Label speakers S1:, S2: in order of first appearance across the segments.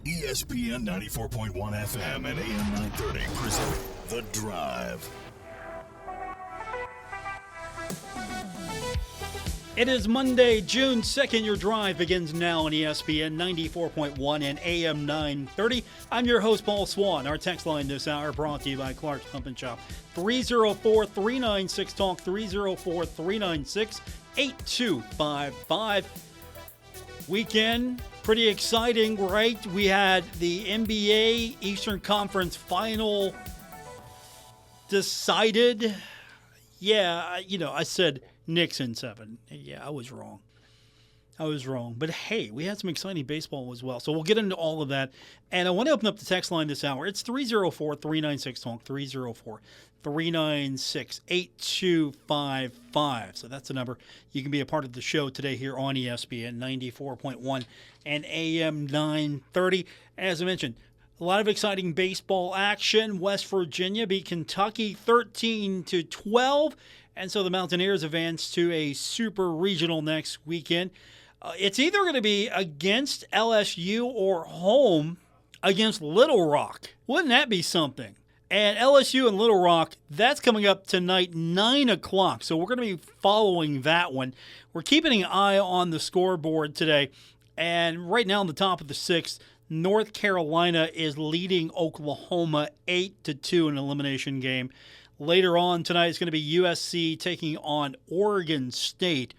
S1: ESPN 94.1 FM and AM 930 present The Drive.
S2: It is Monday, June 2nd. Your drive begins now on ESPN 94.1 and AM 930. I'm your host, Paul Swann. Our text line this hour brought to you by Clark's Pump and Shop. 304-396-TALK, 304-396-8255. Weekend, pretty exciting, right? We had the NBA Eastern Conference Final decided. Yeah, I said Knicks in 7. Yeah, I was wrong. But hey, we had some exciting baseball as well. So we'll get into all of that. And I want to open up the text line this hour. It's 304-396-TALK, 304-396-8255. So that's the number. You can be a part of the show today here on ESPN 94.1 and AM 930. As I mentioned, a lot of exciting baseball action. West Virginia beat Kentucky 13-12. And so the Mountaineers advance to a super regional next weekend. It's either going to be against LSU or home against Little Rock. Wouldn't that be something? And LSU and Little Rock, that's coming up tonight, 9 o'clock. So we're going to be following that one. We're keeping an eye on the scoreboard today. And right now on the top of the 6th, North Carolina is leading Oklahoma 8-2 in an elimination game. Later on tonight, it's going to be USC taking on Oregon State.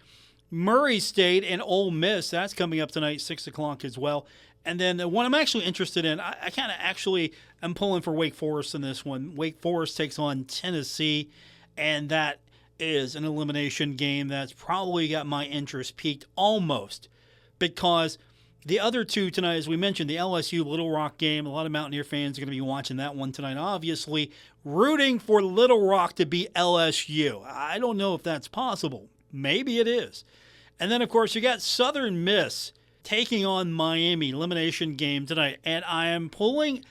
S2: Murray State and Ole Miss, that's coming up tonight, 6 o'clock as well. And then the one I'm actually interested in, I kind of actually am pulling for Wake Forest in this one. Wake Forest takes on Tennessee, and that is an elimination game that's probably got my interest peaked almost, because the other two tonight, as we mentioned, the LSU Little Rock game, a lot of Mountaineer fans are going to be watching that one tonight, obviously rooting for Little Rock to beat LSU. I don't know if that's possible. Maybe it is. And then, of course, you got Southern Miss taking on Miami, elimination game tonight. And I am pulling,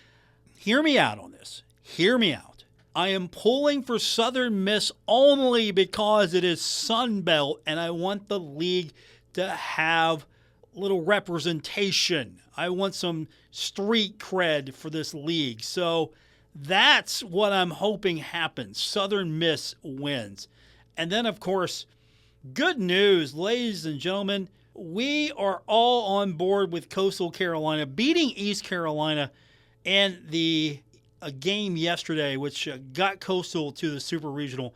S2: hear me out on this, hear me out. I am pulling for Southern Miss only because it is Sun Belt, and I want the league to have little representation. I want some street cred for this league. So that's what I'm hoping happens. Southern Miss wins. And then, of course, good news, ladies and gentlemen, we are all on board with Coastal Carolina beating East Carolina in a game yesterday, which got Coastal to the Super Regional.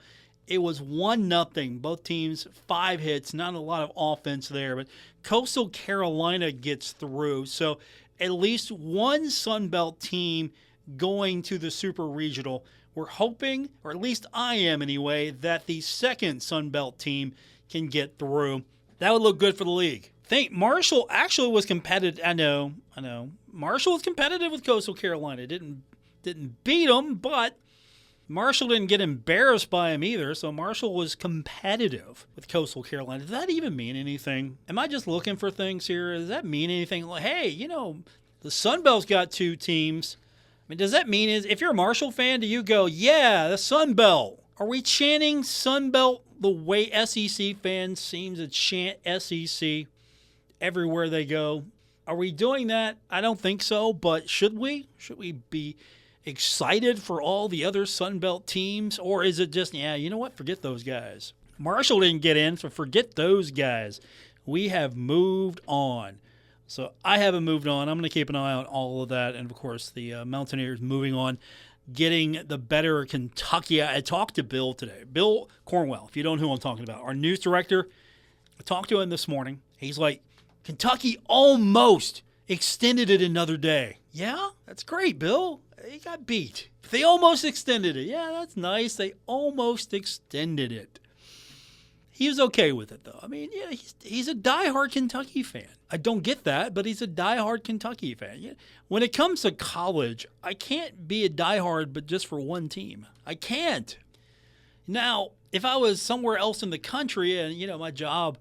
S2: It was 1-0. Both teams, 5 hits, not a lot of offense there, but Coastal Carolina gets through. So at least one Sun Belt team going to the Super Regional. We're hoping, or at least I am anyway, that the second Sun Belt team can get through. That would look good for the league. I think Marshall actually was competitive. I know. Marshall was competitive with Coastal Carolina. Didn't beat them, but Marshall didn't get embarrassed by him either, so Marshall was competitive with Coastal Carolina. Does that even mean anything? Am I just looking for things here? Does that mean anything? Like, hey, the Sun Belt's got 2 teams. I mean, does that mean, if you're a Marshall fan, do you go, yeah, the Sun Belt? Are we chanting Sun Belt the way SEC fans seem to chant SEC everywhere they go? Are we doing that? I don't think so, but should we? Should we be excited for all the other Sun Belt teams? Or is it just, yeah, you know what? Forget those guys. Marshall didn't get in, so forget those guys. We have moved on. So I haven't moved on. I'm going to keep an eye on all of that. And, of course, the Mountaineers moving on, getting the better Kentucky. I talked to Bill today. Bill Cornwell, if you don't know who I'm talking about, our news director. I talked to him this morning. He's like, Kentucky almost extended it another day. Yeah, that's great, Bill. They got beat. They almost extended it. Yeah, that's nice. They almost extended it. He was okay with it, though. I mean, yeah, he's a diehard Kentucky fan. I don't get that, but he's a diehard Kentucky fan. Yeah. When it comes to college, I can't be a diehard but just for one team. I can't. Now, if I was somewhere else in the country and, my job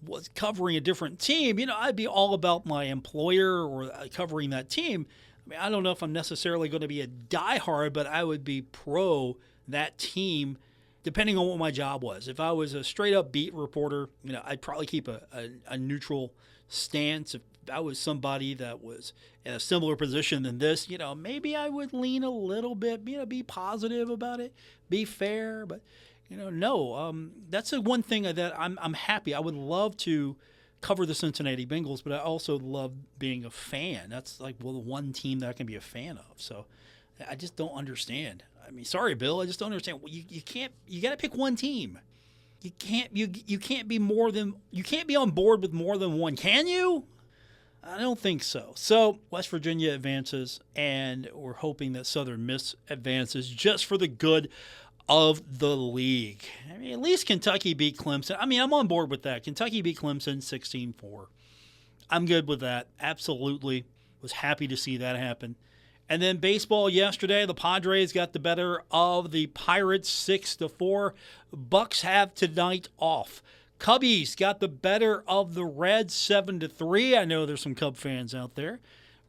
S2: was covering a different team, I'd be all about my employer or covering that team. I mean, I don't know if I'm necessarily going to be a diehard, but I would be pro that team depending on what my job was. If I was a straight-up beat reporter, I'd probably keep a neutral stance. I was somebody that was in a similar position than this, maybe I would lean a little bit, be positive about it, be fair. But, no, that's the one thing that I'm happy. I would love to cover the Cincinnati Bengals, but I also love being a fan. That's like, the one team that I can be a fan of. So I just don't understand. I mean, sorry, Bill, I just don't understand. You can't. You got to pick one team. You can't be you can't be on board with more than one, can you? I don't think so. So West Virginia advances, and we're hoping that Southern Miss advances just for the good of the league. I mean, at least Kentucky beat Clemson. I mean, I'm on board with that. Kentucky beat Clemson 16-4. I'm good with that. Absolutely. Was happy to see that happen. And then baseball yesterday, the Padres got the better of the Pirates 6-4. Bucks have tonight off. Cubbies got the better of the Reds 7-3. I know there's some Cub fans out there.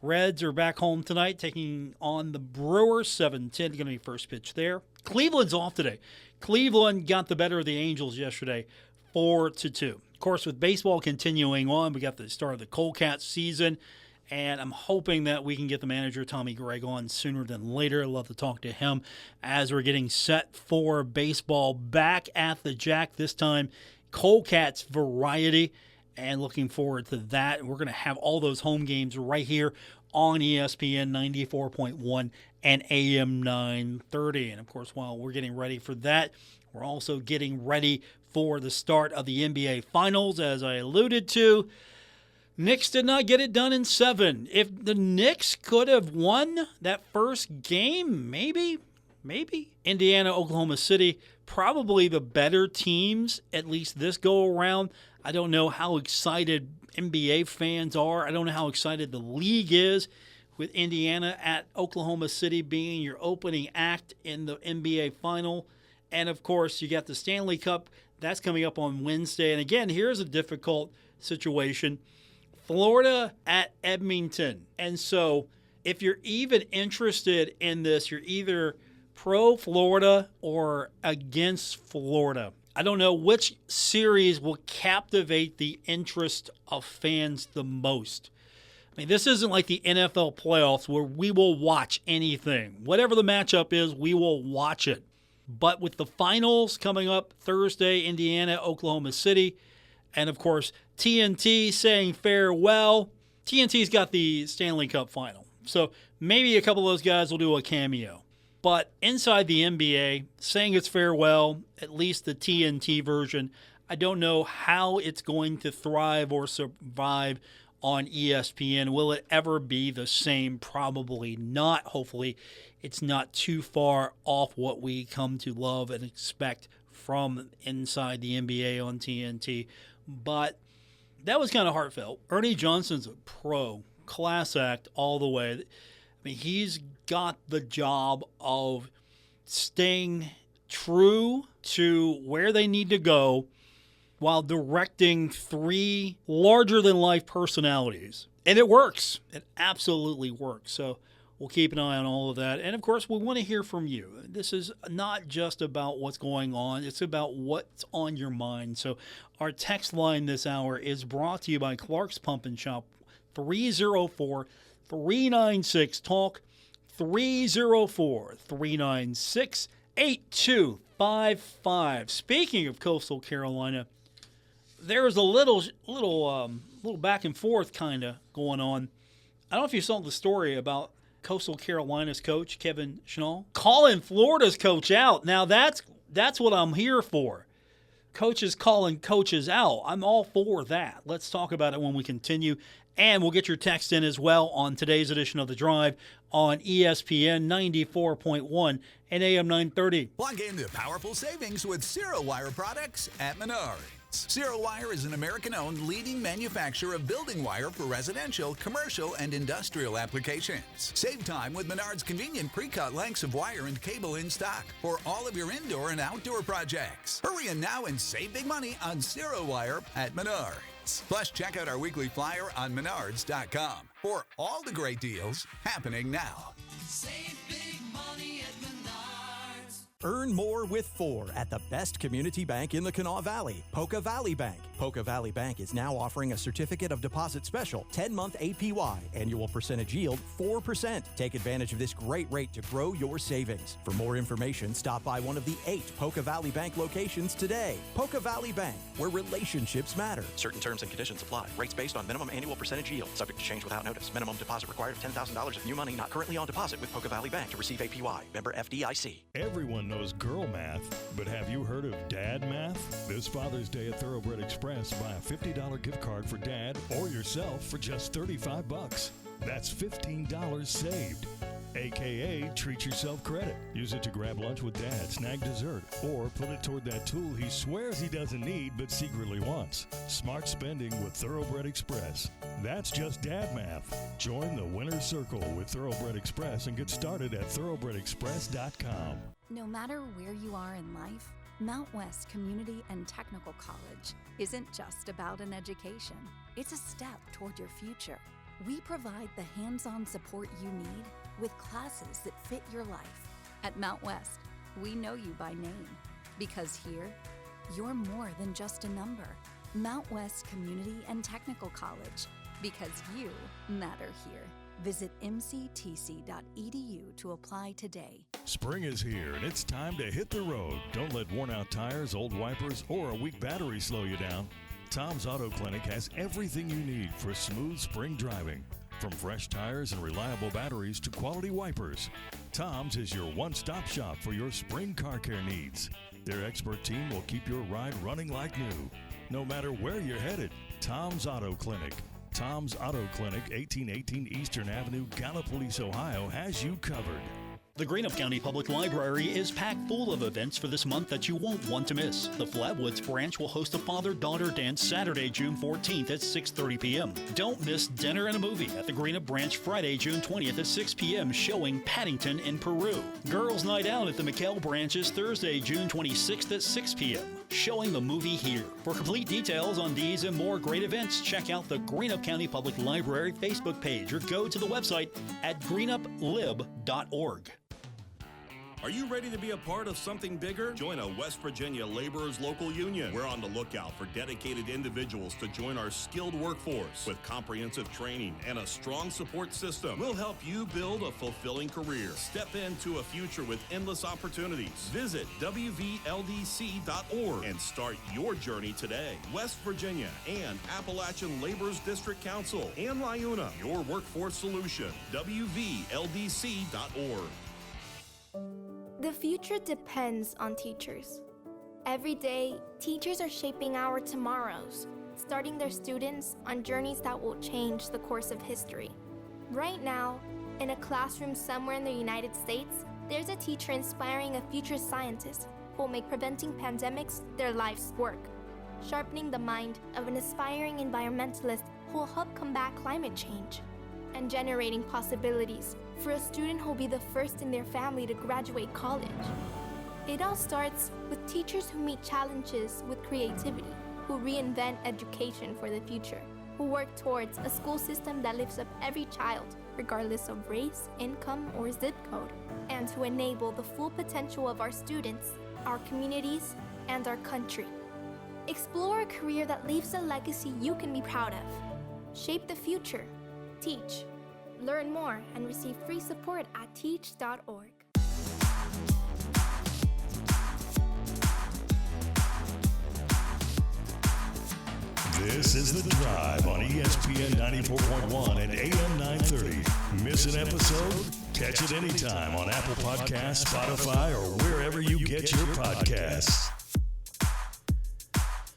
S2: Reds are back home tonight, taking on the Brewers 7-10. Going to be first pitch there. Cleveland's off today. Cleveland got the better of the Angels yesterday 4-2. Of course, with baseball continuing on, we got the start of the Coldcats season. And I'm hoping that we can get the manager, Tommy Gregg, on sooner than later. I'd love to talk to him as we're getting set for baseball back at the Jack this time. Coldcats variety, and looking forward to that. We're going to have all those home games right here on ESPN 94.1 and AM 930. And, of course, while we're getting ready for that, we're also getting ready for the start of the NBA Finals, as I alluded to. Knicks did not get it done in 7. If the Knicks could have won that first game, maybe. Indiana, Oklahoma City, probably the better teams, at least this go-around. I don't know how excited NBA fans are. I don't know how excited the league is with Indiana at Oklahoma City being your opening act in the NBA final. And, of course, you got the Stanley Cup. That's coming up on Wednesday. And, again, here's a difficult situation. Florida at Edmonton. And so if you're even interested in this, you're either pro-Florida or against Florida. I don't know which series will captivate the interest of fans the most. I mean, this isn't like the NFL playoffs where we will watch anything. Whatever the matchup is, we will watch it. But with the finals coming up Thursday, Indiana, Oklahoma City, and, of course, TNT saying farewell. TNT's got the Stanley Cup final. So maybe a couple of those guys will do a cameo. But inside the NBA, saying it's farewell, at least the TNT version, I don't know how it's going to thrive or survive on ESPN. Will it ever be the same? Probably not. Hopefully, it's not too far off what we come to love and expect from inside the NBA on TNT. But that was kind of heartfelt. Ernie Johnson's a pro, class act all the way. I mean, he's got the job of staying true to where they need to go while directing 3 larger-than-life personalities. And it works. It absolutely works. So we'll keep an eye on all of that. And, of course, we want to hear from you. This is not just about what's going on. It's about what's on your mind. So our text line this hour is brought to you by Clark's Pump and Shop, 304-396-TALK, 304-396-8255. Speaking of Coastal Carolina, there was a little back and forth kind of going on. I don't know if you saw the story about Coastal Carolina's coach, Kevin Schnall, calling Florida's coach out. Now, that's what I'm here for. Coaches calling coaches out. I'm all for that. Let's talk about it when we continue. And we'll get your text in as well on today's edition of The Drive on ESPN 94.1 and AM 930.
S3: Plug in the powerful savings with Zero Wire products at Menards. Zero Wire is an American-owned leading manufacturer of building wire for residential, commercial, and industrial applications. Save time with Menards' convenient pre-cut lengths of wire and cable in stock for all of your indoor and outdoor projects. Hurry in now and save big money on Zero Wire at Menards. Plus, check out our weekly flyer on Menards.com for all the great deals happening now.
S4: Save big money at Menards.
S5: Earn more with 4 at the best community bank in the Kanawha Valley, Polka Valley Bank. Poca Valley Bank is now offering a certificate of deposit special, 10-month APY, annual percentage yield 4%. Take advantage of this great rate to grow your savings. For more information, stop by one of the 8 Poca Valley Bank locations today. Poca Valley Bank, where relationships matter. Certain terms and conditions apply. Rates based on minimum annual percentage yield. Subject to change without notice. Minimum deposit required of $10,000 of new money not currently on deposit with Poca Valley Bank to receive APY. Member FDIC.
S1: Everyone knows girl math, but have you heard of dad math? This Father's Day at Thoroughbred Express, buy a $50 gift card for dad or yourself for just $35. That's $15 saved. AKA treat yourself credit. Use it to grab lunch with dad, snag dessert, or put it toward that tool he swears he doesn't need but secretly wants. Smart spending with Thoroughbred Express. That's just dad math. Join the winner's circle with Thoroughbred Express and get started at thoroughbredexpress.com.
S6: No matter where you are in life, Mount West Community and Technical College isn't just about an education. It's a step toward your future. We provide the hands-on support you need with classes that fit your life. At Mount West, we know you by name because here, you're more than just a number. Mount West Community and Technical College, because you matter here. Visit mctc.edu to apply today.
S1: Spring is here and it's time to hit the road. Don't let worn out tires, old wipers, or a weak battery slow you down. Tom's Auto Clinic has everything you need for smooth spring driving. From fresh tires and reliable batteries to quality wipers, Tom's is your one-stop shop for your spring car care needs. Their expert team will keep your ride running like new. No matter where you're headed, Tom's Auto Clinic. Tom's Auto Clinic, 1818 Eastern Avenue, Gallipolis, Ohio, has you covered.
S2: The Greenup County Public Library is packed full of events for this month that you won't want to miss. The Flatwoods branch will host a father-daughter dance Saturday, June 14th at 6:30 p.m. Don't miss Dinner and a Movie at the Greenup branch Friday, June 20th at 6 p.m. showing Paddington in Peru. Girls Night Out at the McKell branch is Thursday, June 26th at 6 p.m. showing the movie Here. For complete details on these and more great events, check out the Greenup County Public Library Facebook page or go to the website at greenuplib.org.
S7: Are you ready to be a part of something bigger? Join a West Virginia Laborers Local Union. We're on the lookout for dedicated individuals to join our skilled workforce. With comprehensive training and a strong support system, we'll help you build a fulfilling career. Step into a future with endless opportunities. Visit WVLDC.org and start your journey today. West Virginia and Appalachian Laborers District Council and LIUNA, your workforce solution. WVLDC.org.
S8: The future depends on teachers. Every day, teachers are shaping our tomorrows, starting their students on journeys that will change the course of history. Right now, in a classroom somewhere in the United States, there's a teacher inspiring a future scientist who will make preventing pandemics their life's work, sharpening the mind of an aspiring environmentalist who will help combat climate change, and generating possibilities for a student who will be the first in their family to graduate college. It all starts with teachers who meet challenges with creativity, who reinvent education for the future, who work towards a school system that lifts up every child, regardless of race, income, or zip code, and to enable the full potential of our students, our communities, and our country. Explore a career that leaves a legacy you can be proud of. Shape the future. Teach. Learn more and receive free support at teach.org.
S1: This is The Drive on ESPN 94.1 and AM 930. Miss an episode? Catch it anytime on Apple Podcasts, Spotify, or wherever you get your podcasts.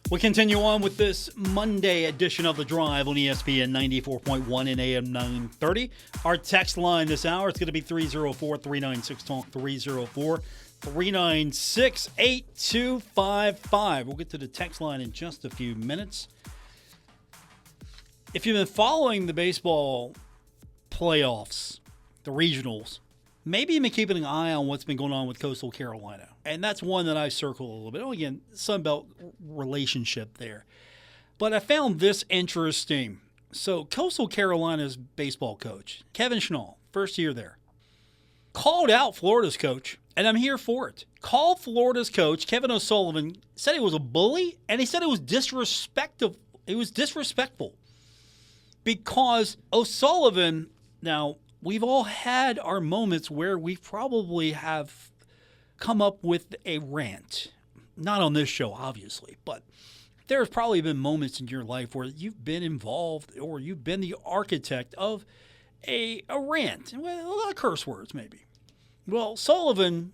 S2: We continue on with this Monday edition of The Drive on ESPN 94.1 and AM 930. Our text line this hour, it's going to be 304-396-TALK, 304-396-8255. We'll get to the text line in just a few minutes. If you've been following the baseball playoffs, the regionals, maybe you've been keeping an eye on what's been going on with Coastal Carolina. And that's one that I circle a little bit. Oh, again, Sunbelt relationship there. But I found this interesting. So Coastal Carolina's baseball coach, Kevin Schnall, first year there, called out Florida's coach, and I'm here for it. Called Florida's coach, Kevin O'Sullivan, said he was a bully, and he said it was disrespectful. It was disrespectful because O'Sullivan, now, we've all had our moments where we probably have come up with a rant. Not on this show, obviously, but there's probably been moments in your life where you've been involved or you've been the architect of a rant. Well, a lot of curse words, maybe. Well, Sullivan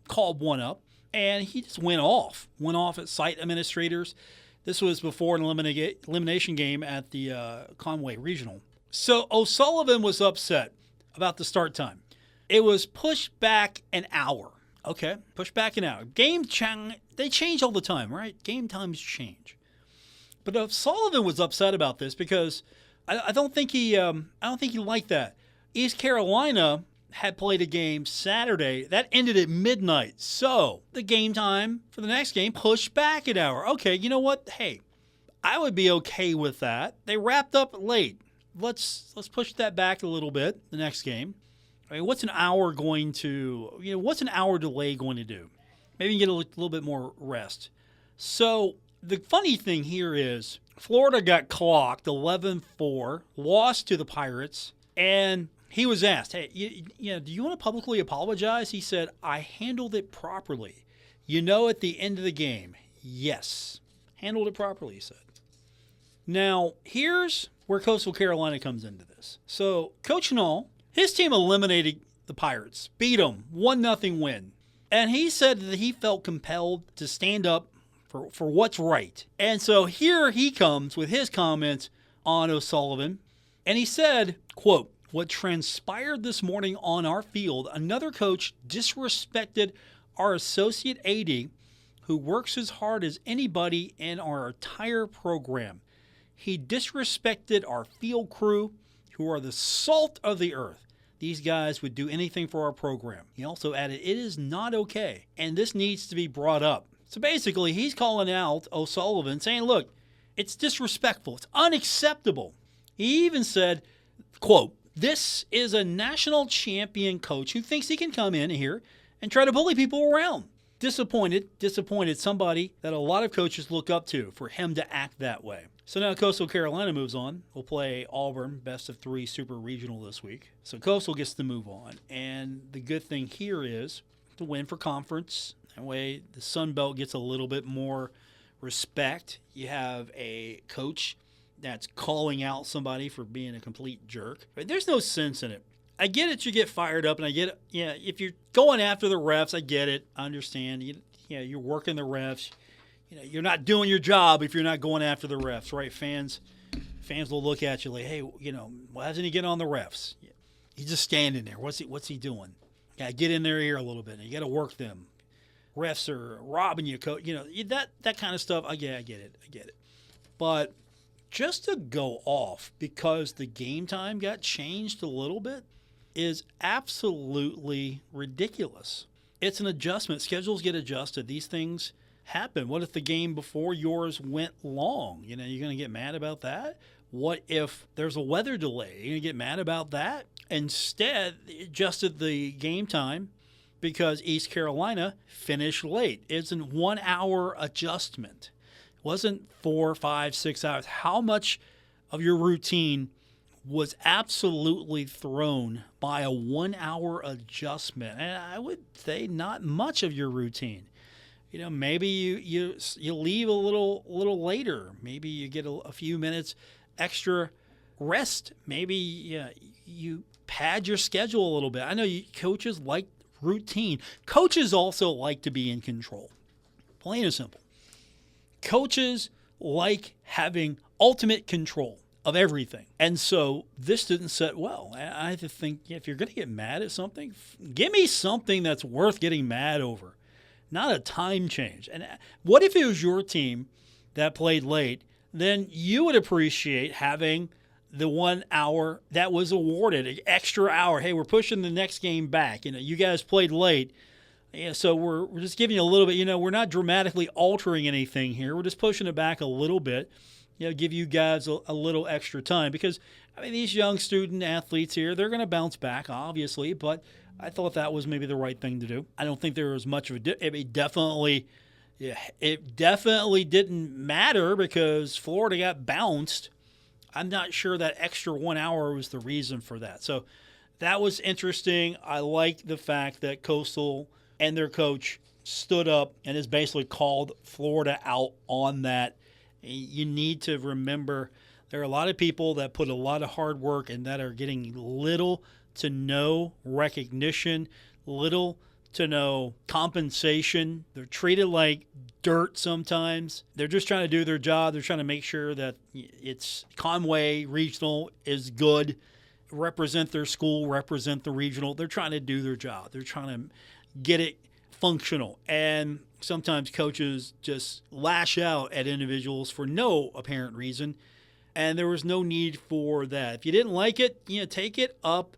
S2: called one up, and he just went off at site administrators. This was before an elimination game at the Conway Regional. So O'Sullivan was upset about the start time. It was pushed back an hour. Okay, pushed back an hour. They change all the time, right? Game times change. But O'Sullivan was upset about this because I don't think he liked that. East Carolina had played a game Saturday that ended at midnight. So the game time for the next game pushed back an hour. Okay, you know what? Hey, I would be okay with that. They wrapped up late. Let's push that back a little bit. The next game. I mean, what's an hour delay going to do? Maybe you can get a little bit more rest. So the funny thing here is Florida got clocked 11-4, lost to the Pirates, and he was asked, hey, do you want to publicly apologize? He said, I handled it properly. At the end of the game, yes. Handled it properly, he said. Now, here's where Coastal Carolina comes into this. So, Coach Null, his team eliminated the Pirates, beat them, 1-0 win. And he said that he felt compelled to stand up for what's right. And so here he comes with his comments on O'Sullivan. And he said, quote, what transpired this morning on our field, another coach disrespected our associate AD who works as hard as anybody in our entire program. He disrespected our field crew who are the salt of the earth. These guys would do anything for our program. He also added, it is not okay, and this needs to be brought up. So basically, he's calling out O'Sullivan, saying, look, it's disrespectful. It's unacceptable. He even said, quote, this is a national champion coach who thinks he can come in here and try to bully people around. Disappointed somebody that a lot of coaches look up to for him to act that way. So now Coastal Carolina moves on. We'll play Auburn, best of 3 super regional this week. So Coastal gets to move on. And the good thing here is to win for conference. That way the Sun Belt gets a little bit more respect. You have a coach that's calling out somebody for being a complete jerk. Right? There's no sense in it. I get it, you get fired up, and I get it. Yeah, if you're going after the refs, I get it. I understand. You're working the refs. You're not doing your job if you're not going after the refs, right? Fans will look at you like, hey, why doesn't he get on the refs? He's just standing there. What's he doing? You got to get in their ear a little bit. You got to work them. Refs are robbing you, coach. That kind of stuff. I get it. But just to go off because the game time got changed a little bit is absolutely ridiculous. It's an adjustment. Schedules get adjusted. These things happen. What if the game before yours went long? You're going to get mad about that? What if there's a weather delay? You're going to get mad about that? Instead, they adjusted the game time because East Carolina finished late. It's a 1 hour adjustment. It wasn't 4, 5, 6 hours. How much of your routine was absolutely thrown by a 1 hour adjustment? And I would say not much of your routine. Maybe you leave a little later. Maybe you get a few minutes extra rest. Maybe you pad your schedule a little bit. I know coaches like routine. Coaches also like to be in control. Plain and simple. Coaches like having ultimate control of everything. And so this didn't set well. I have to think, if you're going to get mad at something, give me something that's worth getting mad over, not a time change. And what if it was your team that played late? Then you would appreciate having the 1 hour that was awarded, an extra hour. Hey, we're pushing the next game back. You guys played late. So we're just giving you a little bit. We're not dramatically altering anything here. We're just pushing it back a little bit. Give you guys a little extra time, because I mean, these young student athletes here, they're going to bounce back, obviously, but I thought that was maybe the right thing to do. I don't think there was much of it definitely didn't matter because Florida got bounced. I'm not sure that extra 1 hour was the reason for that. So that was interesting. I like the fact that Coastal and their coach stood up and has basically called Florida out on that. You need to remember there are a lot of people that put a lot of hard work and that are getting little to no recognition, little to no compensation. They're treated like dirt sometimes. They're just trying to do their job. They're trying to make sure that it's Conway Regional is good, represent their school, represent the regional. They're trying to do their job. They're trying to get it functional. And sometimes coaches just lash out at individuals for no apparent reason. And there was no need for that. If you didn't like it, take it up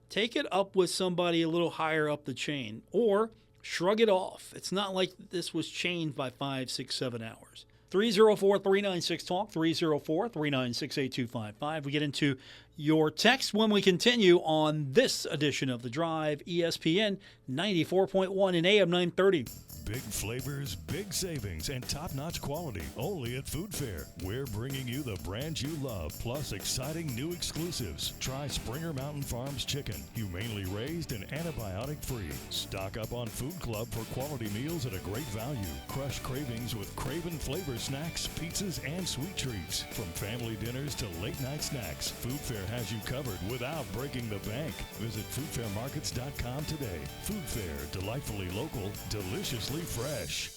S2: with somebody a little higher up the chain, or shrug it off. It's not like this was chained by 5, 6, 7 hours. 304-396-TALK, 304-396-8255. We get into your text when we continue on this edition of The Drive, ESPN 94.1 and AM 930.
S1: Big flavors, big savings, and top-notch quality only at Food Fair. We're bringing you the brands you love, plus exciting new exclusives. Try Springer Mountain Farms chicken, humanely raised and antibiotic-free. Stock up on Food Club for quality meals at a great value. Crush cravings with Craven flavor snacks, pizzas, and sweet treats. From family dinners to late-night snacks, Food Fair has you covered without breaking the bank. Visit foodfairmarkets.com today. Food Fair, delightfully local, deliciously fresh.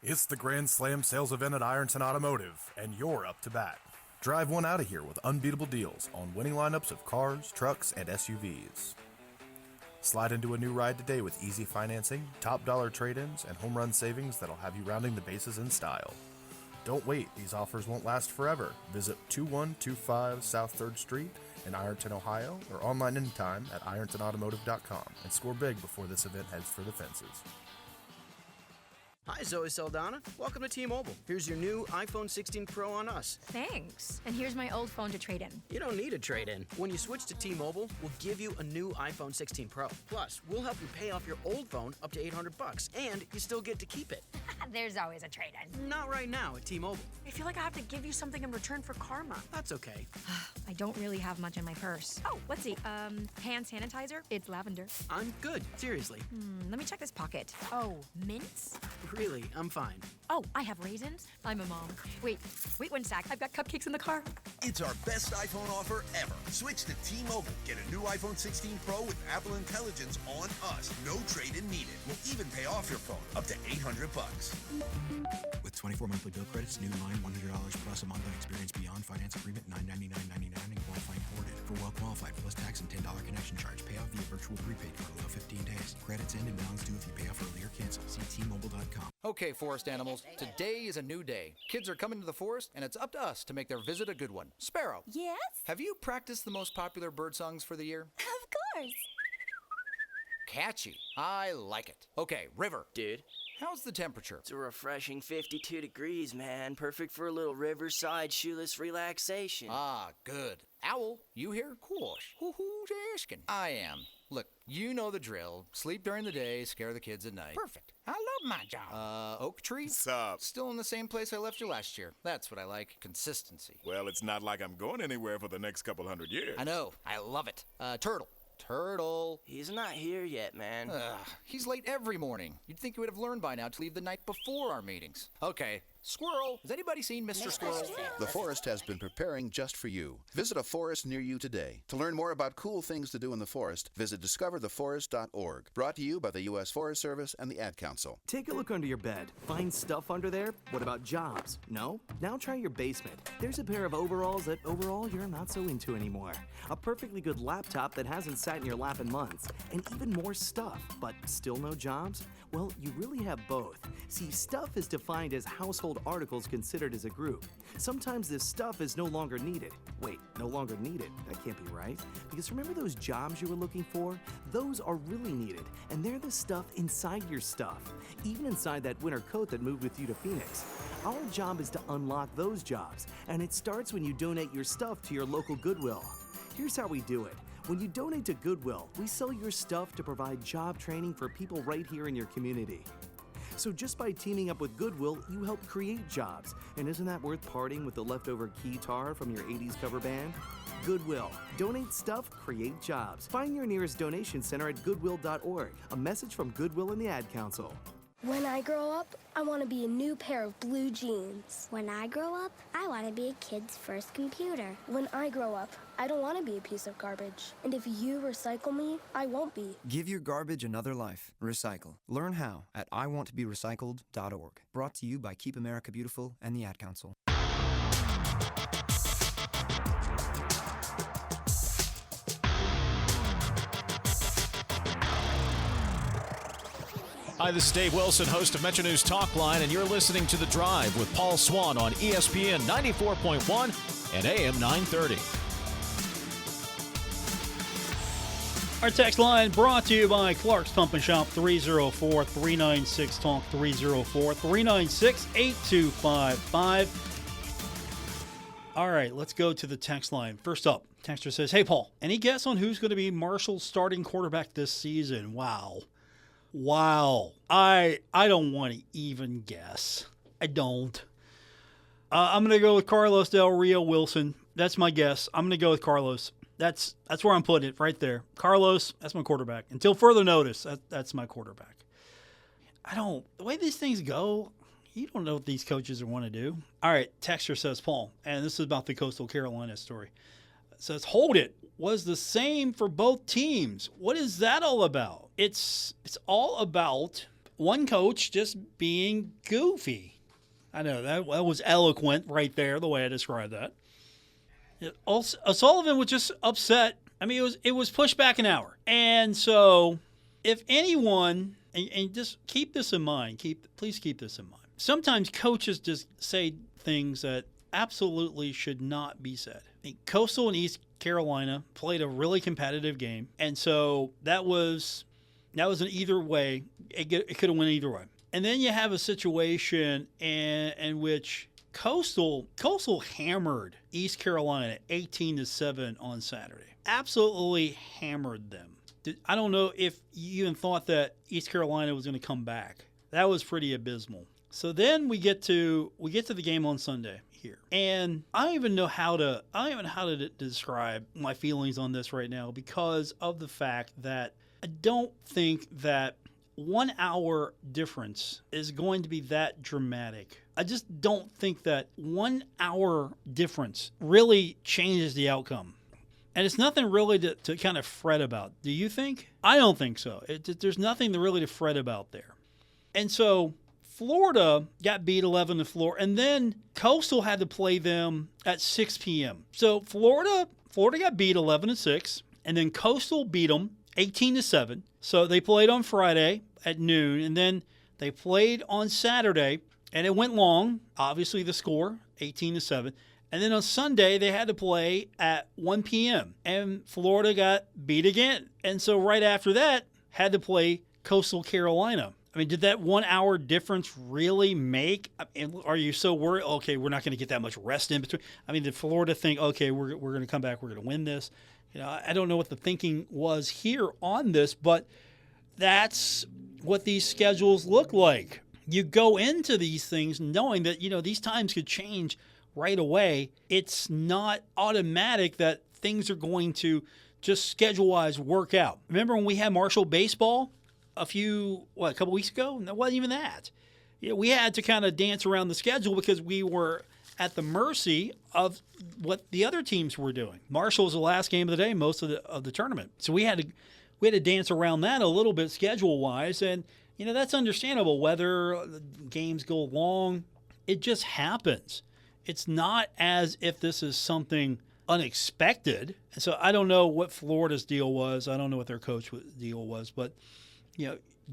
S9: It's the Grand Slam sales event at Ironton Automotive, and you're up to bat. Drive one out of here with unbeatable deals on winning lineups of cars, trucks, and SUVs. Slide into a new ride today with easy financing, top dollar trade-ins, and home run savings that'll have you rounding the bases in style. Don't wait, these offers won't last forever. Visit 2125 South 3rd Street in Ironton, Ohio, or online anytime at irontonautomotive.com and score big before this event heads for the fences.
S10: Hi, Zoe Saldana. Welcome to T-Mobile. Here's your new iPhone 16 Pro on us.
S11: Thanks. And here's my old phone to trade in.
S10: You don't need a trade-in. When you switch to T-Mobile, we'll give you a new iPhone 16 Pro. Plus, we'll help you pay off your old phone up to $800, and you still get to keep it.
S11: There's always a trade-in.
S10: Not right now at T-Mobile.
S11: I feel like I have to give you something in return for karma.
S10: That's okay.
S11: I don't really have much in my purse. Oh, let's see. Hand sanitizer. It's lavender.
S10: I'm good. Seriously.
S11: Let me check this pocket. Oh, mints?
S10: Really, I'm fine.
S11: Oh, I have raisins. I'm a mom. Wait 1 sec. I've got cupcakes in the car.
S12: It's our best iPhone offer ever. Switch to T-Mobile. Get a new iPhone 16 Pro with Apple Intelligence on us. No trade-in needed. We'll even pay off your phone up to $800.
S13: With 24 monthly bill credits, new line $100 plus a month on experience beyond finance agreement $999.99 and qualifying ported. For well qualified plus tax and $10 connection charge. Pay off via virtual prepaid card. Allow 15 days. Credits end and balance due if you pay off early or cancel. See T-Mobile.com.
S14: Okay, forest animals, today is a new day. Kids are coming to the forest, and it's up to us to make their visit a good one. Sparrow.
S15: Yes?
S14: Have you practiced the most popular bird songs for the year?
S15: Of course.
S14: Catchy. I like it. Okay, River.
S16: Dude.
S14: How's the temperature?
S16: It's a refreshing 52 degrees, man. Perfect for a little riverside shoeless relaxation.
S14: Ah, good. Owl, you here? Course. Who's asking? I am. Look, you know the drill. Sleep during the day, scare the kids at night. Perfect. I love my job. Oak Tree?
S17: What's up?
S14: Still in the same place I left you last year. That's what I like. Consistency.
S17: Well, it's not like I'm going anywhere for the next couple hundred years.
S14: I know. I love it. Turtle. Turtle.
S16: He's not here yet, man.
S14: He's late every morning. You'd think you would have learned by now to leave the night before our meetings. Okay. Squirrel. Has anybody seen Mr. Squirrel?
S18: The forest has been preparing just for you. Visit a forest near you today. To learn more about cool things to do in the forest, visit discovertheforest.org. Brought to you by the U.S. Forest Service and the Ad Council.
S19: Take a look under your bed. Find stuff under there? What about jobs? No? Now try your basement. There's a pair of overalls that overall you're not so into anymore. A perfectly good laptop that hasn't sat in your lap in months. And even more stuff, but still no jobs? Well, you really have both. See, stuff is defined as household articles considered as a group. Sometimes this stuff is no longer needed. Wait, no longer needed? That can't be right. Because remember those jobs you were looking for? Those are really needed, and they're the stuff inside your stuff. Even inside that winter coat that moved with you to Phoenix. Our job is to unlock those jobs, and it starts when you donate your stuff to your local Goodwill. Here's how we do it. When you donate to Goodwill, we sell your stuff to provide job training for people right here in your community. So just by teaming up with Goodwill, you help create jobs. And isn't that worth parting with the leftover guitar from your 80s cover band? Goodwill. Donate stuff, create jobs. Find your nearest donation center at goodwill.org. A message from Goodwill and the Ad Council.
S15: When I grow up, I want to be a new pair of blue jeans.
S20: When I grow up, I want to be a kid's first computer.
S15: When I grow up, I don't want to be a piece of garbage. And if you recycle me, I won't be.
S21: Give your garbage another life. Recycle. Learn how at iwanttoberecycled.org. Brought to you by Keep America Beautiful and the Ad Council.
S22: Hi, this is Dave Wilson, host of Metro News Talk Line, and you're listening to The Drive with Paul Swann on ESPN 94.1 and AM 930.
S2: Our text line brought to you by Clark's Pump and Shop, 304-396-TALK, 304-396-8255. All right, let's go to the text line. First up, texter says, "Hey, Paul, any guess on who's going to be Marshall's starting quarterback this season?" Wow. I don't want to even guess. I don't. I'm going to go with Carlos Del Rio Wilson. That's my guess. I'm going to go with Carlos. That's where I'm putting it, right there. Carlos, that's my quarterback. Until further notice, that's my quarterback. The way these things go, you don't know what these coaches want to do. All right, texter says, Paul, and this is about the Coastal Carolina story. It says, hold it. Was the same for both teams. What is that all about? It's all about one coach just being goofy. I know that was eloquent right there, the way I described that. Sullivan was just upset. I mean, it was pushed back an hour. And so if anyone, and just keep this in mind, please keep this in mind. Sometimes coaches just say things that absolutely should not be said. I mean, Coastal and East Carolina played a really competitive game, and so that was an either way. It could have went either way. And then you have a situation in which Coastal hammered East Carolina 18-7 on Saturday. Absolutely hammered them. I don't know if you even thought that East Carolina was going to come back. That was pretty abysmal. So then we get to the game on Sunday here, and I don't even know how to describe my feelings on this right now because of the fact that I don't think that 1 hour difference is going to be that dramatic. I just don't think that 1 hour difference really changes the outcome. And it's nothing really to kind of fret about. Do you think? I don't think so. There's nothing really to fret about there. And so Florida got beat 11-4, and then Coastal had to play them at 6 p.m. So Florida got beat 11-6, and then Coastal beat them 18-7. So they played on Friday at noon, and then they played on Saturday, and it went long. Obviously, the score 18-7. And then on Sunday, they had to play at 1 p.m., and Florida got beat again. And so right after that, had to play Coastal Carolina. I mean, did that 1 hour difference really make? Are you so worried? Okay, we're not going to get that much rest in between. I mean, did Florida think, okay, we're going to come back, we're going to win this? You know, I don't know what the thinking was here on this, but that's what these schedules look like. You go into these things knowing that, these times could change right away. It's not automatic that things are going to just schedule-wise work out. Remember when we had Marshall baseball a couple weeks ago? And that wasn't even that. We had to kind of dance around the schedule because we were at the mercy of what the other teams were doing. Marshall was the last game of the day, most of the tournament. So we had to dance around that a little bit schedule-wise, and that's understandable. Whether games go long, it just happens. It's not as if this is something unexpected. And so I don't know what Florida's deal was. I don't know what their coach's deal was, but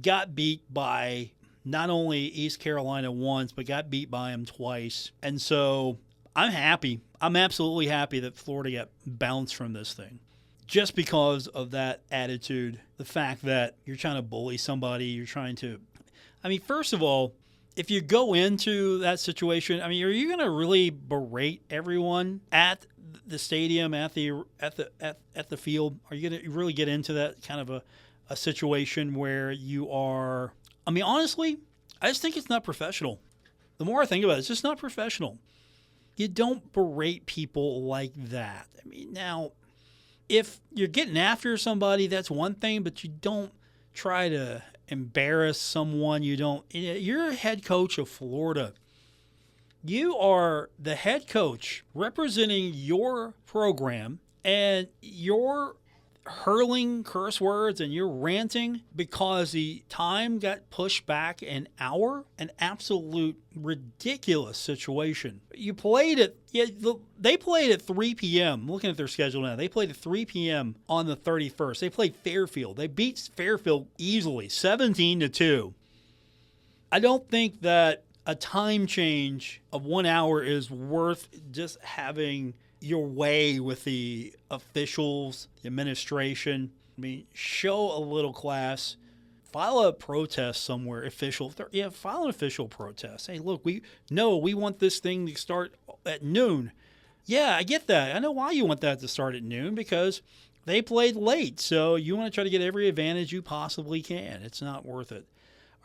S2: got beat by not only East Carolina once, but got beat by them twice. And so I'm happy. I'm absolutely happy that Florida got bounced from this thing just because of that attitude, the fact that you're trying to bully somebody, you're trying to – I mean, first of all, if you go into that situation, I mean, are you going to really berate everyone at the stadium, at the field? Are you going to really get into that kind of a situation where you are? I mean, honestly, I just think it's not professional. The more I think about it, it's just not professional. You don't berate people like that. I mean, now, if you're getting after somebody, that's one thing, but you don't try to embarrass someone. You're a head coach of Florida. You are the head coach representing your program, and you're hurling curse words and you're ranting because the time got pushed back an hour. An absolute ridiculous situation. You played it. Yeah, they played at 3 p.m. Looking at their schedule now, they played at 3 p.m. on the 31st. They played Fairfield. They beat Fairfield easily, 17-2. I don't think that a time change of 1 hour is worth just having your way with the officials, the administration. I mean, show a little class. File a protest somewhere, file an official protest. Hey, look, we want this thing to start at noon. Yeah, I get that. I know why you want that to start at noon, because they played late. So you want to try to get every advantage you possibly can. It's not worth it.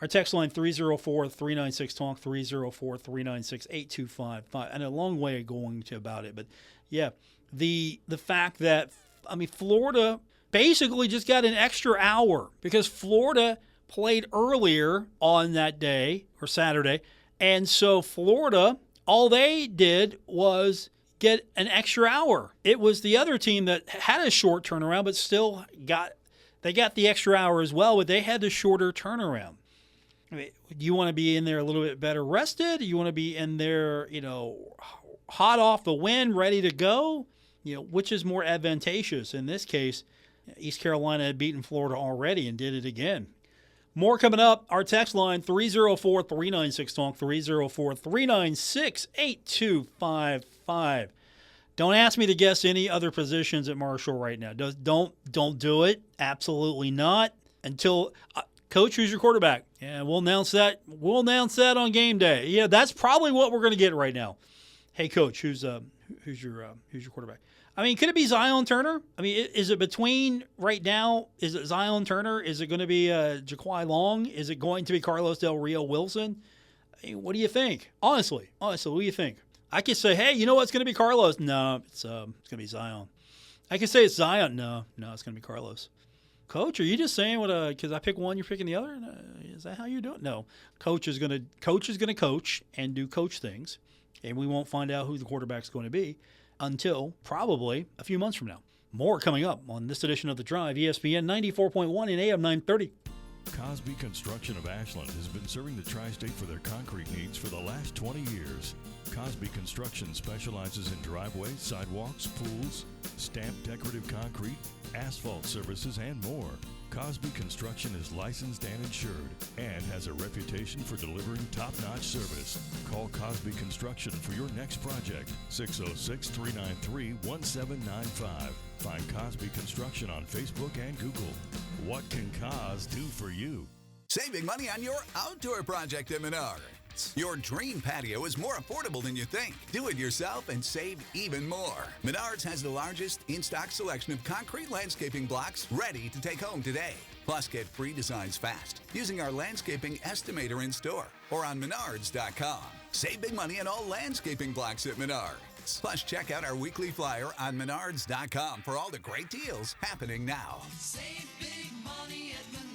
S2: Our text line, 304-396-TALK, 304-396-8255. And a long way of going to about it. But, yeah, the fact that, I mean, Florida basically just got an extra hour because Florida played earlier on that day, or Saturday. And so Florida, all they did was get an extra hour. It was the other team that had a short turnaround, but still got the extra hour as well, but they had the shorter turnaround. I mean, do you want to be in there a little bit better rested? Do you want to be in there, hot off the wind, ready to go? Which is more advantageous? In this case, East Carolina had beaten Florida already and did it again. More coming up. Our text line, 304-396-TALK, 304-396-8255. Don't ask me to guess any other positions at Marshall right now. Don't do it. Absolutely not. Until Coach, who's your quarterback? Yeah, we'll announce that. We'll announce that on game day. Yeah, that's probably what we're going to get right now. Hey, Coach, who's your quarterback? I mean, could it be Zion Turner? I mean, is it between right now? Is it Zion Turner? Is it going to be Jaquai Long? Is it going to be Carlos Del Rio Wilson? I mean, what do you think? Honestly, what do you think? I could say, hey, you know what? It's going to be Carlos. No, it's going to be Zion. I could say it's Zion. No, it's going to be Carlos. Coach, are you just saying because I pick one, you're picking the other? Is that how you do it? No. Coach is going to coach and do coach things, and we won't find out who the quarterback's going to be until probably a few months from now. More coming up on this edition of The Drive, ESPN 94.1 and AM 930.
S1: Cosby Construction of Ashland has been serving the tri-state for their concrete needs for the last 20 years. Cosby Construction specializes in driveways, sidewalks, pools, stamped decorative concrete, asphalt services, and more. Cosby Construction is licensed and insured and has a reputation for delivering top-notch service. Call Cosby Construction for your next project, 606-393-1795. Find Cosby Construction on Facebook and Google. What can Cos do for you?
S12: Saving money on your outdoor project at Menards. Your dream patio is more affordable than you think. Do it yourself and save even more. Menards has the largest in-stock selection of concrete landscaping blocks ready to take home today. Plus, get free designs fast using our landscaping estimator in store or on Menards.com. Save big money on all landscaping blocks at Menards. Plus, check out our weekly flyer on Menards.com for all the great deals happening now.
S3: Save big money at Menards.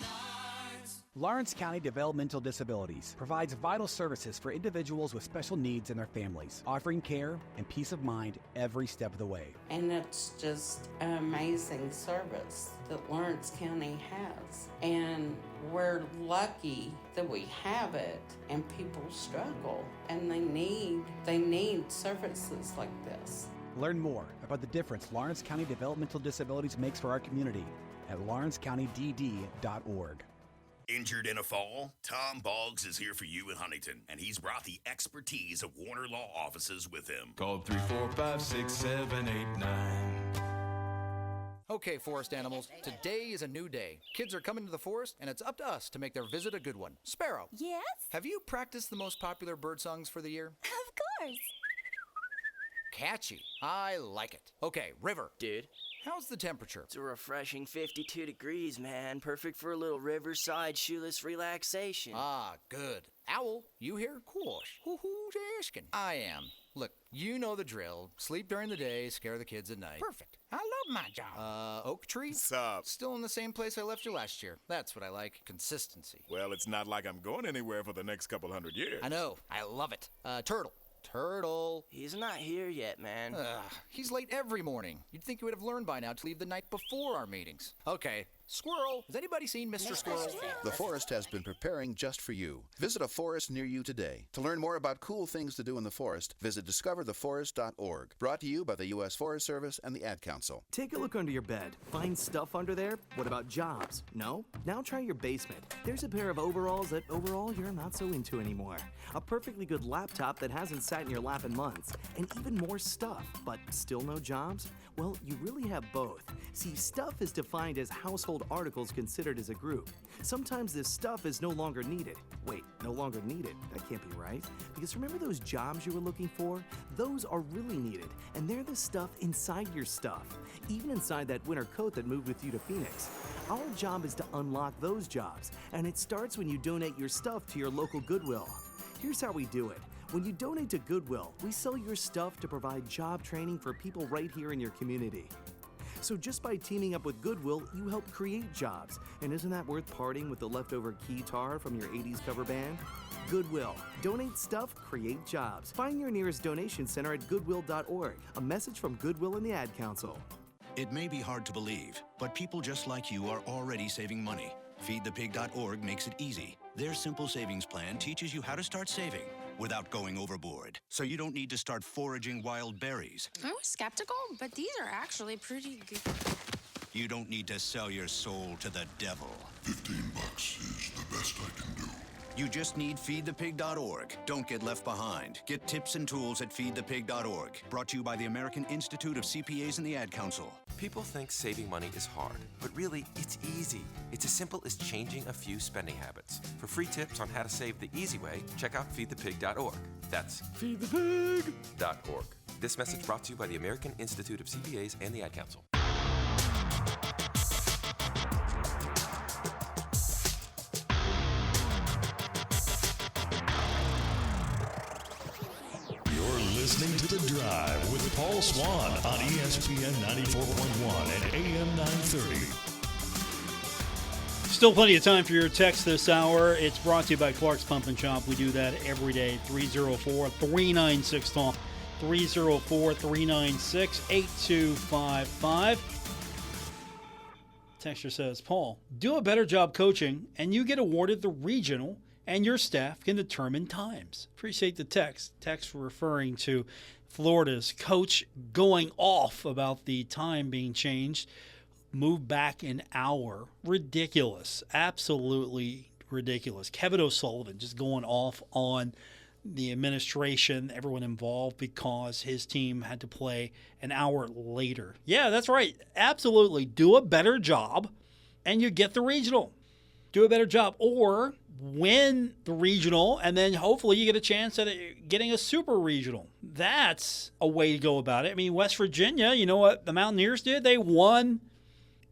S4: Lawrence County Developmental Disabilities provides vital services for individuals with special needs and their families, offering care and peace of mind every step of the way.
S23: And it's just an amazing service that Lawrence County has. And we're lucky that we have it, and people struggle, and they need services like this.
S4: Learn more about the difference Lawrence County Developmental Disabilities makes for our community at lawrencecountydd.org.
S24: Injured in a fall? Tom Boggs is here for you in Huntington, and he's brought the expertise of Warner Law Offices with him.
S25: Call 345-6789.
S14: Okay, forest animals, today is a new day. Kids are coming to the forest, and it's up to us to make their visit a good one. Sparrow.
S26: Yes?
S14: Have you practiced the most popular bird songs for the year?
S26: Of course.
S14: catchy. I like it. Okay, River.
S16: Dude.
S14: How's the temperature?
S16: It's a refreshing 52 degrees, man. Perfect for a little riverside shoeless relaxation.
S14: Ah, good. Owl, you here? Course. Who's asking? I am. Look, you know the drill. Sleep during the day, scare the kids at night. Perfect. I love my job. Oak Tree?
S17: Sup?
S14: Still in the same place I left you last year. That's what I like. Consistency.
S17: Well, it's not like I'm going anywhere for the next couple hundred years.
S14: I know. I love it. Turtle. Turtle.
S16: He's not here yet, man.
S14: He's late every morning. You'd think you would have learned by now to leave the night before our meetings. Okay. Squirrel. Has anybody seen Mr. Squirrel?
S18: The Forest has been preparing just for you. Visit a forest near you today. To learn more about cool things to do in the forest, visit discovertheforest.org. Brought to you by the U.S. Forest Service and the Ad Council.
S19: Take a look under your bed. Find stuff under there? What about jobs? No? Now try your basement. There's a pair of overalls that overall you're not so into anymore. A perfectly good laptop that hasn't sat in your lap in months. And even more stuff, but still no jobs? Well, you really have both. See, stuff is defined as household articles considered as a group. Sometimes this stuff is no longer needed. Wait, no longer needed? That can't be right. Because remember those jobs you were looking for? Those are really needed, and they're the stuff inside your stuff. Even inside that winter coat that moved with you to Phoenix. Our job is to unlock those jobs, and it starts when you donate your stuff to your local Goodwill. Here's how we do it. When you donate to Goodwill, we sell your stuff to provide job training for people right here in your community. So just by teaming up with Goodwill, you help create jobs. And isn't that worth parting with the leftover guitar from your 80s cover band? Goodwill. Donate stuff, create jobs. Find your nearest donation center at goodwill.org. A message from Goodwill and the Ad Council.
S13: It may be hard to believe, but people just like you are already saving money. FeedThePig.org makes it easy. Their simple savings plan teaches you how to start saving without going overboard. So you don't need to start foraging wild berries.
S5: I was skeptical, but these are actually pretty good.
S13: You don't need to sell your soul to the devil.
S6: $15 is the best I can do.
S13: You just need FeedThePig.org. Don't get left behind. Get tips and tools at FeedThePig.org. Brought to you by the American Institute of CPAs and the Ad Council.
S7: People think saving money is hard, but really, it's easy. It's as simple as changing a few spending habits. For free tips on how to save the easy way, check out feedthepig.org. That's feedthepig.org. This message brought to you by the American Institute of CPAs and the Ad Council.
S1: Listening to The Drive with Paul Swann on ESPN 94.1 and AM 930.
S2: Still plenty of time for your text this hour. It's brought to you by Clark's Pump and Shop. We do that every day. 304-396-TALK. 304-396-8255. Texture says, Paul, do a better job coaching and you get awarded the regional and your staff can determine times. Appreciate the text. Text referring to Florida's coach going off about the time being changed, moved back an hour. Ridiculous. Absolutely ridiculous. Kevin O'Sullivan just going off on the administration, everyone involved, because his team had to play an hour later. Yeah, that's right. Absolutely. Do a better job and you get the regional. Do a better job. Or win the regional, and then hopefully you get a chance at getting a super regional. That's a way to go about it. I mean, West Virginia, you know what the Mountaineers did? They won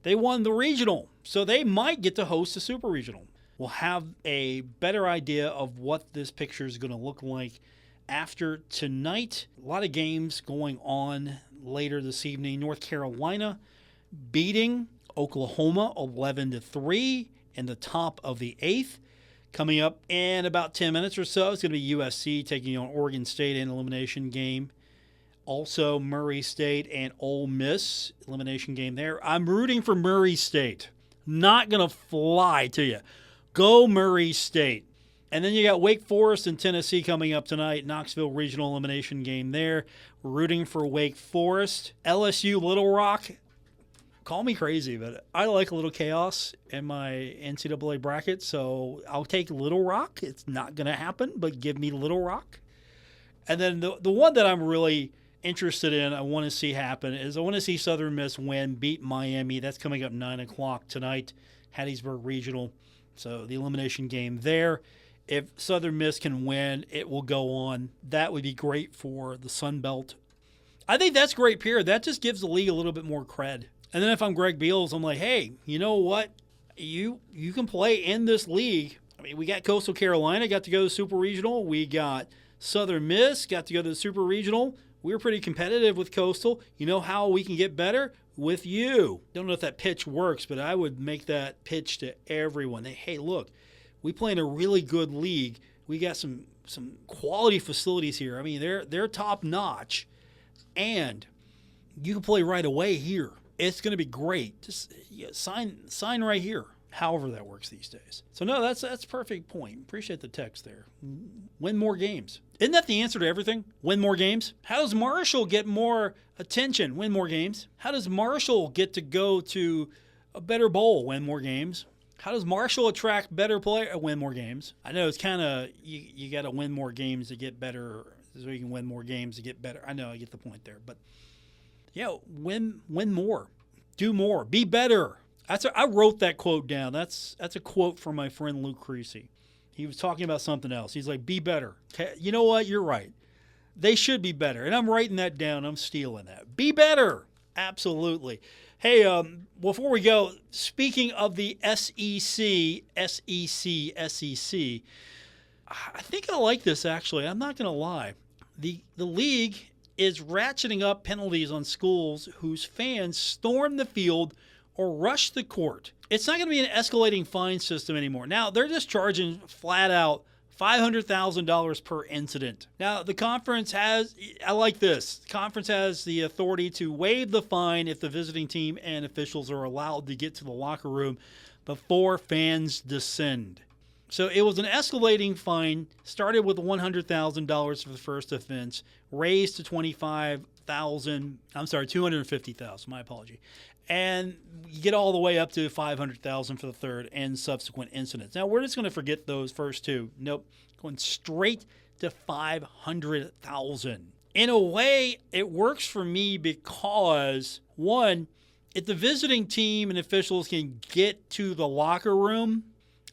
S2: the regional, so they might get to host a super regional. We'll have a better idea of what this picture is going to look like after tonight. A lot of games going on later this evening. North Carolina beating Oklahoma 11-3 in the top of the 8th. Coming up in about 10 minutes or so, it's going to be USC taking on Oregon State in an elimination game. Also, Murray State and Ole Miss, elimination game there. I'm rooting for Murray State. Not going to fly to you. Go Murray State. And then you got Wake Forest and Tennessee coming up tonight. Knoxville regional elimination game there. We're rooting for Wake Forest. LSU Little Rock. Call me crazy, but I like a little chaos in my NCAA bracket, so I'll take Little Rock. It's not going to happen, but give me Little Rock. And then the one that I'm really interested in, I want to see happen, is I want to see Southern Miss beat Miami. That's coming up 9 o'clock tonight, Hattiesburg Regional. So the elimination game there. If Southern Miss can win, it will go on. That would be great for the Sun Belt I think that's great, period. That just gives the league a little bit more cred. And then if I'm Greg Beals, I'm like, hey, you know what? You can play in this league. I mean, we got Coastal Carolina, got to go to the Super Regional. We got Southern Miss, got to go to the Super Regional. We were pretty competitive with Coastal. You know how we can get better? With you. Don't know if that pitch works, but I would make that pitch to everyone. Hey, look, we play in a really good league. We got some quality facilities here. I mean, they're top notch, and you can play right away here. It's going to be great. Just sign right here. However that works these days. So no, that's a perfect point. Appreciate the text there. Win more games. Isn't that the answer to everything? Win more games. How does Marshall get more attention? Win more games. How does Marshall get to go to a better bowl? Win more games. How does Marshall attract better players? Win more games. I know it's kind of you got to win more games to get better, so you can win more games to get better. I know, I get the point there, but yeah, win more, do more, be better. I wrote that quote down. That's a quote from my friend Luke Creasy. He was talking about something else. He's like, be better. Okay, you know what? You're right. They should be better. And I'm writing that down. I'm stealing that. Be better. Absolutely. Hey, before we go, speaking of the SEC, I think I like this, actually. I'm not going to lie. The league is ratcheting up penalties on schools whose fans storm the field or rush the court. It's not going to be an escalating fine system anymore. Now, they're just charging flat out $500,000 per incident. Now, the conference has, I like this, the conference has the authority to waive the fine if the visiting team and officials are allowed to get to the locker room before fans descend. So it was an escalating fine, started with $100,000 for the first offense, raised to $250,000, my apology. And you get all the way up to $500,000 for the third and subsequent incidents. Now, we're just going to forget those first two. Nope. Going straight to $500,000. In a way, it works for me because, one, if the visiting team and officials can get to the locker room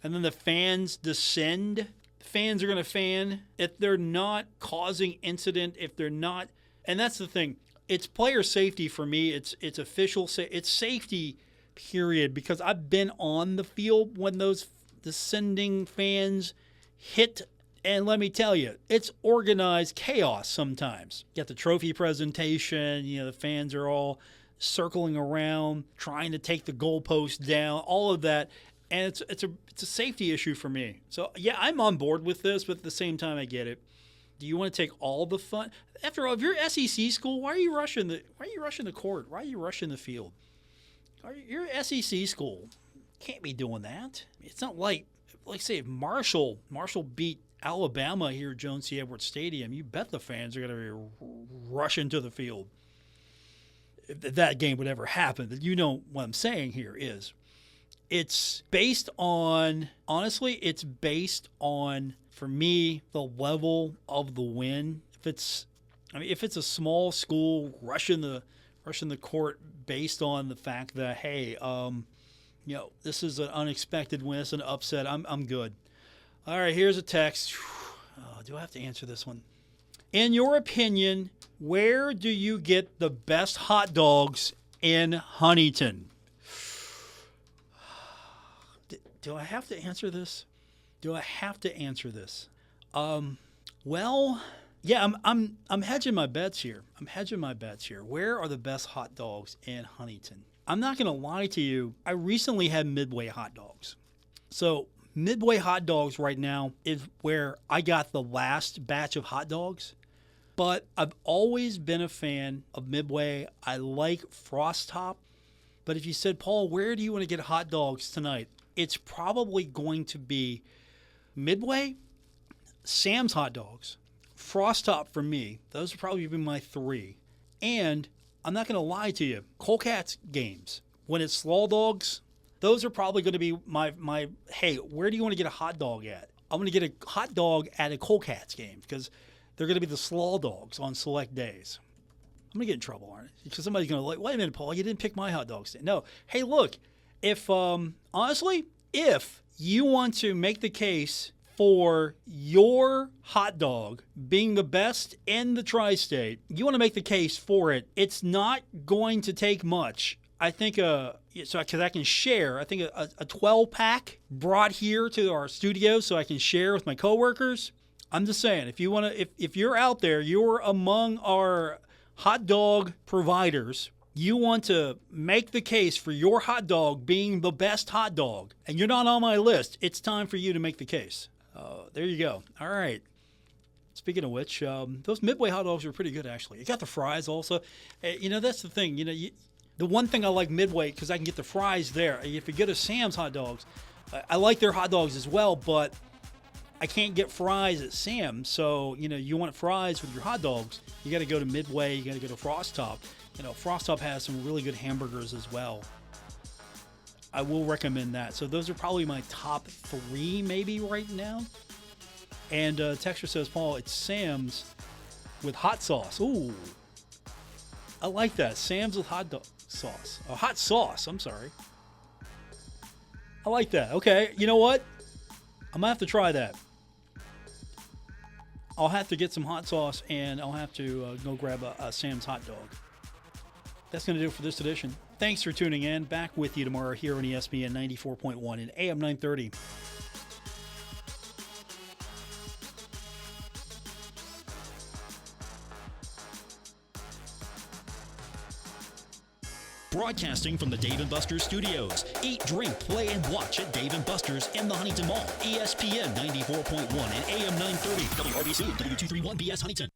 S2: and then the fans descend, the fans are going to fan. If they're not causing incident, if they're not, and that's the thing. It's player safety for me. It's official. It's safety, period. Because I've been on the field when those descending fans hit, and let me tell you, it's organized chaos sometimes. You got the trophy presentation. The fans are all circling around, trying to take the goalpost down. All of that, and it's a safety issue for me. So yeah, I'm on board with this, but at the same time, I get it. Do you want to take all the fun? After all, if you're SEC school, why are you rushing the court? Why are you rushing the field? You're SEC school. Can't be doing that. It's not like say if Marshall beat Alabama here at Jones C. Edwards Stadium, you bet the fans are going to be rushing to the field. If that game would ever happen, you know what I'm saying here is it's based on, for me, the level of the win. If it's a small school rushing the court based on the fact that, hey, this is an unexpected win, it's an upset, I'm good. All right, here's a text. Do I have to answer this one? In your opinion, where do you get the best hot dogs in Huntington? Do I have to answer this? Well, yeah, I'm hedging my bets here. Where are the best hot dogs in Huntington? I'm not going to lie to you. I recently had Midway hot dogs. So Midway hot dogs right now is where I got the last batch of hot dogs. But I've always been a fan of Midway. I like Frost Top. But if you said, Paul, where do you want to get hot dogs tonight? It's probably going to be Midway, Sam's Hot Dogs, Frost Top for me. Those would probably be my three. And I'm not going to lie to you, Colcats games, when it's Slaw Dogs, those are probably going to be my hey, where do you want to get a hot dog at? I'm going to get a hot dog at a Colcats game because they're going to be the Slaw Dogs on select days. I'm going to get in trouble, aren't I? Because somebody's going to wait a minute, Paul, you didn't pick my hot dog stand. No. Hey, look, if honestly, if you want to make the case for your hot dog being the best in the tri-state, you want to make the case for it. It's not going to take much. I think, because I can share, I think a 12-pack brought here to our studio so I can share with my coworkers. I'm just saying, if you want to, if you're out there, you're among our hot dog providers, you want to make the case for your hot dog being the best hot dog, and you're not on my list, it's time for you to make the case. There you go. All right. Speaking of which, those Midway hot dogs are pretty good, actually. You got the fries also. That's the thing. The one thing I like Midway, because I can get the fries there. If you go to Sam's Hot Dogs, I like their hot dogs as well, but I can't get fries at Sam's. So, you want fries with your hot dogs, you got to go to Midway, you got to go to Frost Top. Frost Top has some really good hamburgers as well. I will recommend that. So those are probably my top 3 maybe right now. And Texture says, Paul, it's Sam's with hot sauce. Ooh. I like that. Sam's with hot sauce. Oh, hot sauce. I'm sorry. I like that. Okay. You know what? I'm going to have to try that. I'll have to get some hot sauce, and I'll have to go grab a Sam's hot dog. That's going to do it for this edition. Thanks for tuning in. Back with you tomorrow here on ESPN 94.1 and AM 930.
S8: Broadcasting from the Dave & Buster's studios. Eat, drink, play, and watch at Dave & Buster's in the Huntington Mall. ESPN 94.1 and AM 930. WRBC, W231BS Huntington.